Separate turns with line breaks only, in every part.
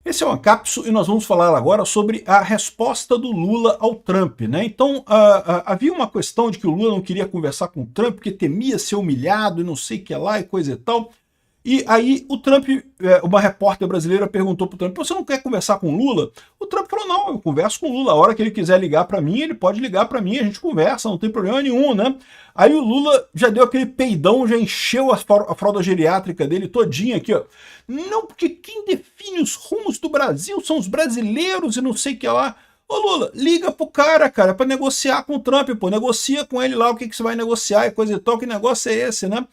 Esse é o Ancapsu e nós vamos falar agora sobre a resposta do Lula ao Trump, né? Então, havia uma questão de que o Lula não queria conversar com o Trump porque temia ser humilhado e não sei o que lá e coisa e tal. E aí o Trump, uma repórter brasileira perguntou para o Trump: você não quer conversar com o Lula? O Trump falou: não, eu converso com o Lula. A hora que ele quiser ligar para mim, ele pode ligar para mim, a gente conversa, não tem problema nenhum, né? Aí o Lula já deu aquele peidão, já encheu a fralda geriátrica dele todinha aqui, ó. Não, porque quem define os rumos do Brasil são os brasileiros e não sei o que lá. Ô Lula, liga pro cara, para negociar com o Trump, pô, negocia com ele lá o que você vai negociar e coisa e tal, que negócio é esse, né?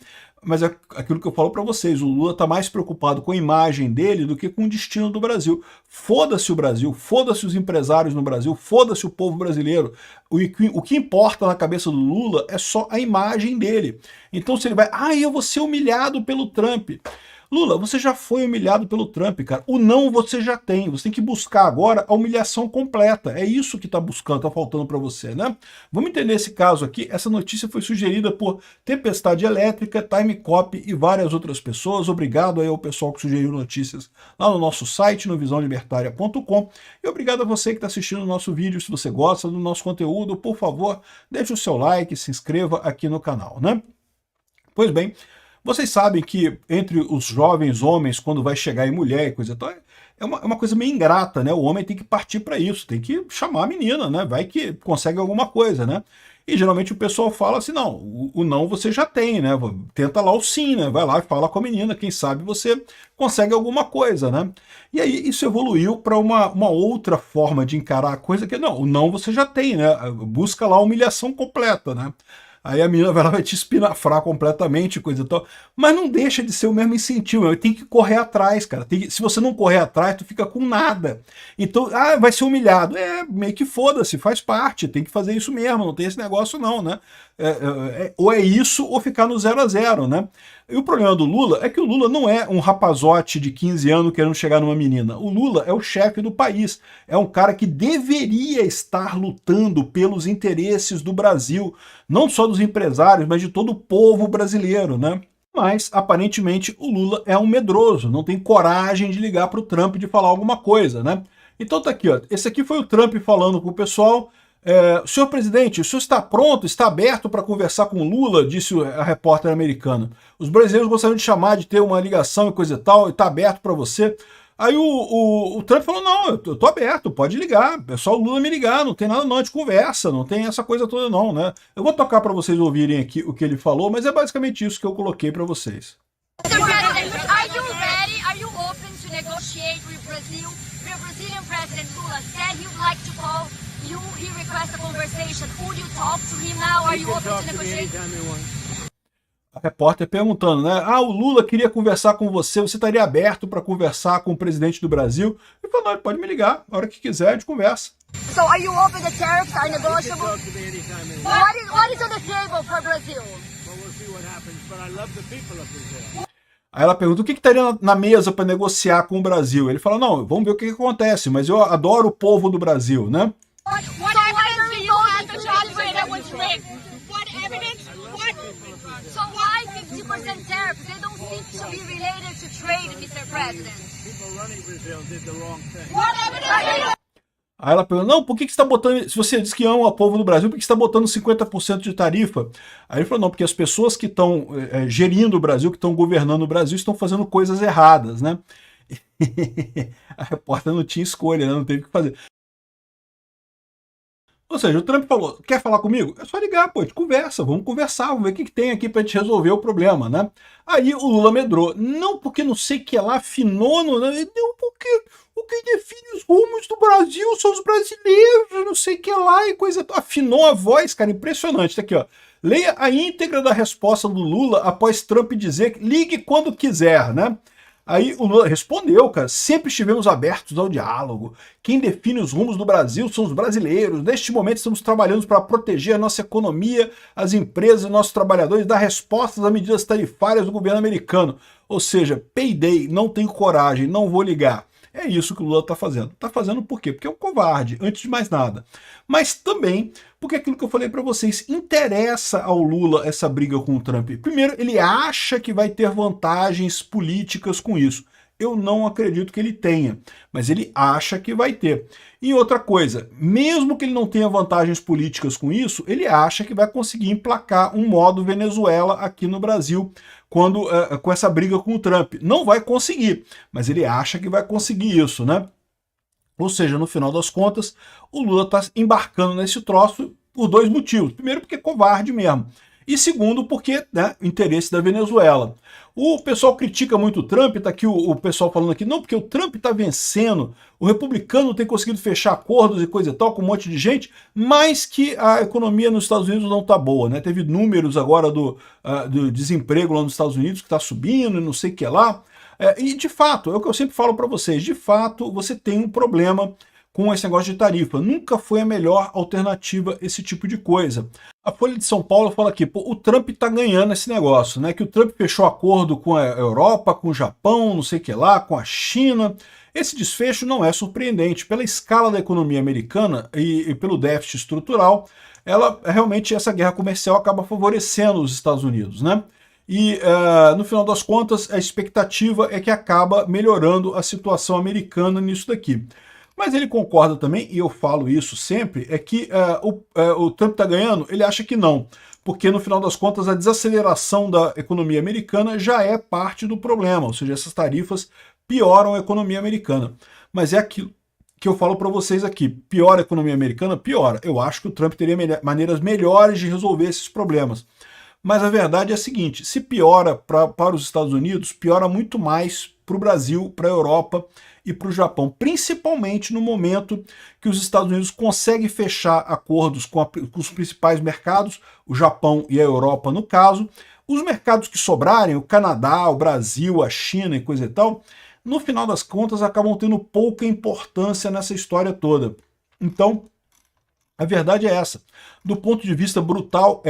Mas é aquilo que eu falo para vocês, o Lula está mais preocupado com a imagem dele do que com o destino do Brasil. Foda-se o Brasil, foda-se os empresários no Brasil, foda-se o povo brasileiro. O que importa na cabeça do Lula é só a imagem dele. Então se ele vai, eu vou ser humilhado pelo Trump. Lula, você já foi humilhado pelo Trump, cara. O não você já tem. Você tem que buscar agora a humilhação completa. É isso que está buscando, está faltando para você, né? Vamos entender esse caso aqui. Essa notícia foi sugerida por Tempestade Elétrica, Time Copy e várias outras pessoas. Obrigado aí ao pessoal que sugeriu notícias lá no nosso site, no visãolibertaria.com. E obrigado a você que está assistindo o nosso vídeo. Se você gosta do nosso conteúdo, por favor, deixe o seu like, se inscreva aqui no canal, né? Pois bem, vocês sabem que entre os jovens homens, quando vai chegar em mulher e coisa e tal, é uma coisa meio ingrata, né? O homem tem que partir para isso, tem que chamar a menina, né? Vai que consegue alguma coisa, né? E geralmente o pessoal fala assim, não, o não você já tem, né? Tenta lá o sim, né? Vai lá e fala com a menina, quem sabe você consegue alguma coisa, né? E aí isso evoluiu para uma outra forma de encarar a coisa, que não, o não você já tem, né? Busca lá a humilhação completa, né? Aí a menina vai te espinafrar completamente, coisa e tal. Mas não deixa de ser o mesmo incentivo. Tem que correr atrás, cara. Se você não correr atrás, tu fica com nada. Então, vai ser humilhado. Meio que foda-se, faz parte. Tem que fazer isso mesmo. Não tem esse negócio não, né? Ou é isso ou ficar no 0 a 0, né? E o problema do Lula é que o Lula não é um rapazote de 15 anos querendo chegar numa menina. O Lula é o chefe do país. É um cara que deveria estar lutando pelos interesses do Brasil. Não só dos empresários, mas de todo o povo brasileiro, né? Mas, aparentemente, o Lula é um medroso. Não tem coragem de ligar para o Trump de falar alguma coisa, né? Então tá aqui, ó. Esse aqui foi o Trump falando com o pessoal. Senhor presidente, o senhor está pronto, está aberto para conversar com o Lula, disse a repórter americana. Os brasileiros gostariam de chamar, de ter uma ligação e coisa e tal, e está aberto para você. Aí o Trump falou, não, eu tô aberto, pode ligar, é só o Lula me ligar, não tem nada não, a gente conversa, não tem essa coisa toda não, né? Eu vou tocar para vocês ouvirem aqui o que ele falou, mas é basicamente isso que eu coloquei para vocês.
Mr. President, are you ready? Are you open to negotiate with Brazil? The Brazilian President Lula said he would like to call you. He requested a conversation. Would you talk to him now? Are you open to negotiate?
A repórter perguntando, né? O Lula queria conversar com você, você estaria aberto para conversar com o presidente do Brasil? Ele falou, não, ele pode me ligar, a hora que quiser a gente conversa.
So are you open? The tariffs are negotiable? What is on the table for Brazil?
Aí ela pergunta, o que estaria na mesa para negociar com o Brasil? Ele fala, não, vamos ver o que acontece, mas eu adoro o povo do Brasil, né?
What evidence do you have to demonstrate that was rigged? What evidence? What? So why 50% tariffs? They don't seem to be related to trade, Mr. President.
People running Brazil did the wrong thing.
What evidence?
Aí ela pergunta, não, por que você está botando, se você diz que ama o povo do Brasil, por que você está botando 50% de tarifa? Aí ele falou, não, porque as pessoas que estão gerindo o Brasil, que estão governando o Brasil, estão fazendo coisas erradas, né? A repórter não tinha escolha, né? Não teve o que fazer. Ou seja, o Trump falou, quer falar comigo? É só ligar, pô, a gente conversa, vamos conversar, vamos ver o que tem aqui pra gente resolver o problema, né? Aí o Lula medrou, não porque não sei o que lá, afinou, não, porque o que define os rumos do Brasil são os brasileiros, não sei o que lá e coisa... Afinou a voz, cara, impressionante, tá aqui, ó. Leia a íntegra da resposta do Lula após Trump dizer que ligue quando quiser, né? Aí o Lula respondeu, cara, sempre estivemos abertos ao diálogo. Quem define os rumos do Brasil são os brasileiros. Neste momento estamos trabalhando para proteger a nossa economia, as empresas e nossos trabalhadores, dar respostas às medidas tarifárias do governo americano. Ou seja, peidei, não tenho coragem, não vou ligar. É isso que o Lula está fazendo. Está fazendo por quê? Porque é um covarde, antes de mais nada. Mas também porque aquilo que eu falei para vocês, interessa ao Lula essa briga com o Trump. Primeiro, ele acha que vai ter vantagens políticas com isso. Eu não acredito que ele tenha, mas ele acha que vai ter. E outra coisa, mesmo que ele não tenha vantagens políticas com isso, ele acha que vai conseguir emplacar um modo Venezuela aqui no Brasil quando com essa briga com o Trump. Não vai conseguir, mas ele acha que vai conseguir isso, né? Ou seja, no final das contas, o Lula está embarcando nesse troço por dois motivos. Primeiro, porque é covarde mesmo. E segundo, porque, né, interesse da Venezuela. O pessoal critica muito o Trump, tá aqui o pessoal falando aqui, não, porque o Trump está vencendo, o republicano tem conseguido fechar acordos e coisa e tal com um monte de gente, mas que a economia nos Estados Unidos não está boa, né? Teve números agora do desemprego lá nos Estados Unidos que está subindo e não sei o que lá. E de fato, é o que eu sempre falo para vocês, de fato você tem um problema com esse negócio de tarifa. Nunca foi a melhor alternativa esse tipo de coisa. A Folha de São Paulo fala aqui, pô, o Trump tá ganhando esse negócio, né? Que o Trump fechou acordo com a Europa, com o Japão, não sei o que lá, com a China. Esse desfecho não é surpreendente. Pela escala da economia americana e pelo déficit estrutural, realmente essa guerra comercial acaba favorecendo os Estados Unidos, né? E, no final das contas, a expectativa é que acaba melhorando a situação americana nisso daqui. Mas ele concorda também, e eu falo isso sempre, é que o Trump está ganhando, ele acha que não. Porque, no final das contas, a desaceleração da economia americana já é parte do problema, ou seja, essas tarifas pioram a economia americana. Mas é aquilo que eu falo para vocês aqui, piora a economia americana? Piora. Eu acho que o Trump teria maneiras melhores de resolver esses problemas. Mas a verdade é a seguinte, se piora para os Estados Unidos, piora muito mais para o Brasil, para a Europa e para o Japão, principalmente no momento que os Estados Unidos conseguem fechar acordos com os principais mercados, o Japão e a Europa no caso. Os mercados que sobrarem, o Canadá, o Brasil, a China e coisa e tal, no final das contas acabam tendo pouca importância nessa história toda. Então, a verdade é essa. Do ponto de vista brutal,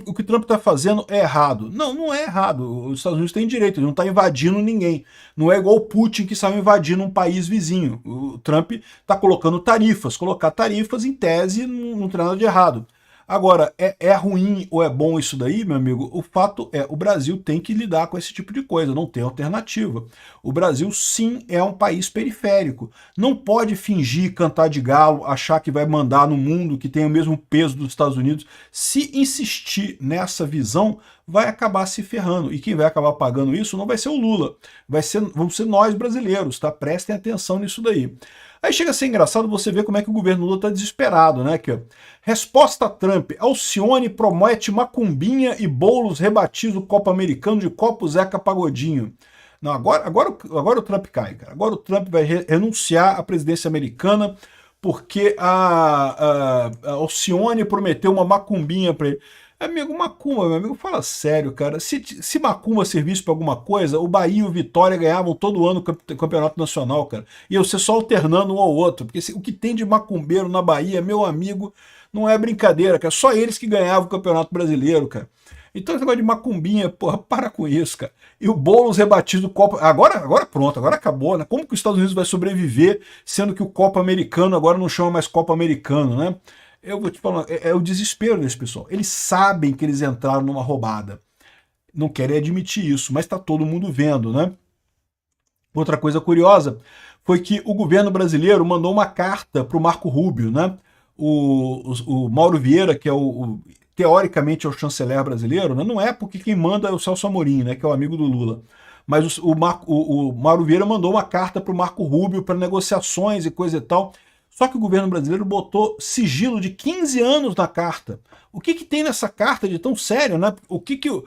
o que o Trump está fazendo é errado. Não, não é errado. Os Estados Unidos têm direito, ele não está invadindo ninguém. Não é igual o Putin que saiu invadindo um país vizinho. O Trump está colocando tarifas. Colocar tarifas, em tese, não tem nada de errado. Agora, é ruim ou é bom isso daí, meu amigo? O fato é, o Brasil tem que lidar com esse tipo de coisa, não tem alternativa. O Brasil, sim, é um país periférico. Não pode fingir, cantar de galo, achar que vai mandar no mundo, que tem o mesmo peso dos Estados Unidos. Se insistir nessa visão, vai acabar se ferrando. E quem vai acabar pagando isso não vai ser o Lula, vamos ser nós brasileiros, tá? Prestem atenção nisso daí. Aí chega a ser engraçado você ver como é que o governo Lula está desesperado, né? Que, resposta a Trump, Alcione promete macumbinha e Boulos rebatiza o Copa Americano de Copo Zeca Pagodinho. Não, agora o Trump cai, cara. Agora o Trump vai renunciar à presidência americana porque a Alcione prometeu uma macumbinha para ele. Amigo, macumba, meu amigo, fala sério, cara. Se macumba servisse para alguma coisa, o Bahia e o Vitória ganhavam todo ano o campeonato nacional, cara. E você só alternando um ao outro. Porque o que tem de macumbeiro na Bahia, meu amigo, não é brincadeira, cara. Só eles que ganhavam o campeonato brasileiro, cara. Então esse negócio de macumbinha, porra, para com isso, cara. E o Boulos rebatiza o Copa... Agora pronto, agora acabou, né? Como que os Estados Unidos vai sobreviver, sendo que o Copa Americano agora não chama mais Copa Americano, né? Eu vou te falar, é o desespero desse pessoal. Eles sabem que eles entraram numa roubada. Não querem admitir isso, mas está todo mundo vendo, né? Outra coisa curiosa foi que o governo brasileiro mandou uma carta para o Marco Rubio, né? O Mauro Vieira, que é teoricamente é o chanceler brasileiro, né? Não é porque quem manda é o Celso Amorim, né? Que é o amigo do Lula. Mas o Mauro Vieira mandou uma carta para o Marco Rubio para negociações e coisa e tal. Só que o governo brasileiro botou sigilo de 15 anos na carta. O que tem nessa carta de tão sério, né? O que o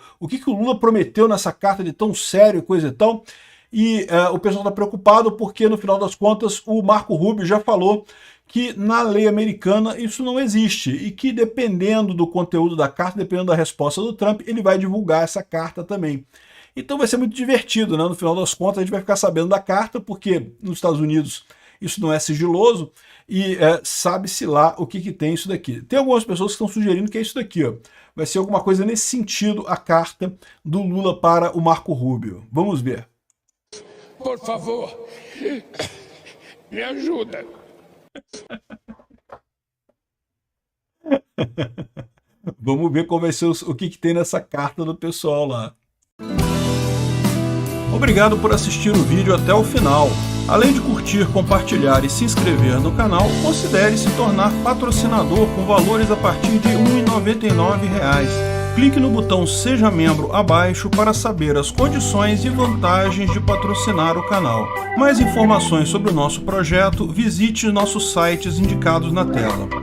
Lula prometeu nessa carta de tão sério e coisa e tal? E o pessoal está preocupado porque, no final das contas, o Marco Rubio já falou que na lei americana isso não existe e que, dependendo do conteúdo da carta, dependendo da resposta do Trump, ele vai divulgar essa carta também. Então vai ser muito divertido, né? No final das contas, a gente vai ficar sabendo da carta, porque nos Estados Unidos isso não é sigiloso, e sabe-se lá o que tem isso daqui. Tem algumas pessoas que estão sugerindo que é isso daqui, ó. Vai ser alguma coisa nesse sentido, a carta do Lula para o Marco Rubio. Vamos ver.
Por favor, me ajuda.
Vamos ver qual vai ser o que tem nessa carta do pessoal lá. Obrigado por assistir o vídeo até o final. Além de curtir, compartilhar e se inscrever no canal, considere se tornar patrocinador com valores a partir de R$ 1,99. Clique no botão Seja Membro abaixo para saber as condições e vantagens de patrocinar o canal. Mais informações sobre o nosso projeto, visite nossos sites indicados na tela.